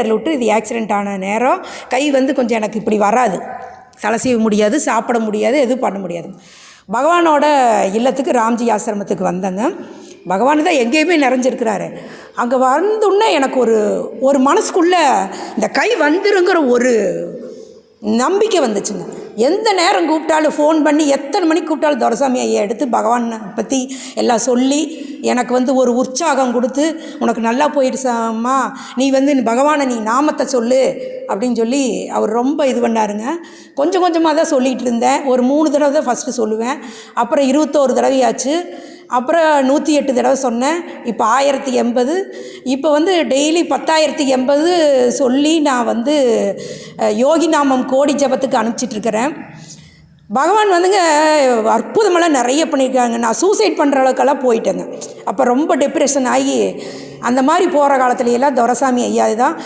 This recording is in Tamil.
விட்டு இது ஆக்சிடெண்ட் ஆன நேரம் கை வந்து கொஞ்சம் எனக்கு இப்படி வராது, தலை சீவ முடியாது, சாப்பிட முடியாது, எதுவும் பண்ண முடியாது. பகவானோட இல்லத்துக்கு ராம்ஜி ஆசிரமத்துக்கு வந்தேங்க. பகவான் தான் எங்கேயுமே நிறைஞ்சிருக்கிறாரு. அங்கே வந்தோடனே எனக்கு ஒரு மனசுக்குள்ளே இந்த கை வந்துருங்கிற ஒரு நம்பிக்கை வந்துச்சுங்க. எந்த நேரம் கூப்பிட்டாலும் ஃபோன் பண்ணி எத்தனை மணிக்கு கூப்பிட்டாலும் துரைசாமி ஐயா எடுத்து பகவானை பற்றி எல்லாம் சொல்லி எனக்கு வந்து ஒரு உற்சாகம் கொடுத்து, உனக்கு நல்லா போயிடுச்சாம்மா, நீ வந்து பகவானை நீ நாமத்தை சொல்லு அப்படின்னு சொல்லி அவர் ரொம்ப இது பண்ணாருங்க. கொஞ்சம் கொஞ்சமாக தான் சொல்லிகிட்டு இருந்தேன். ஒரு 3 தடவை தான் ஃபஸ்ட்டு சொல்லுவேன், அப்புறம் 21 தடவையாச்சு, அப்புறம் 108 தடவை சொன்னேன், இப்போ 1080, இப்போ வந்து டெய்லி 10,080 சொல்லி நான் வந்து யோகி நாமம் கோடி ஜபத்துக்கு அனுப்பிச்சிட்ருக்கிறேன். பகவான் வந்துங்க அற்புதமெல்லாம் நிறைய பண்ணியிருக்காங்க. நான் சூசைட் பண்ணுற அளவுக்கெல்லாம் போயிட்டேங்க. அப்போ ரொம்ப டிப்ரெஷன் ஆகி அந்த மாதிரி போகிற காலத்துலையெல்லாம் துரைசாமி ஐயா தான்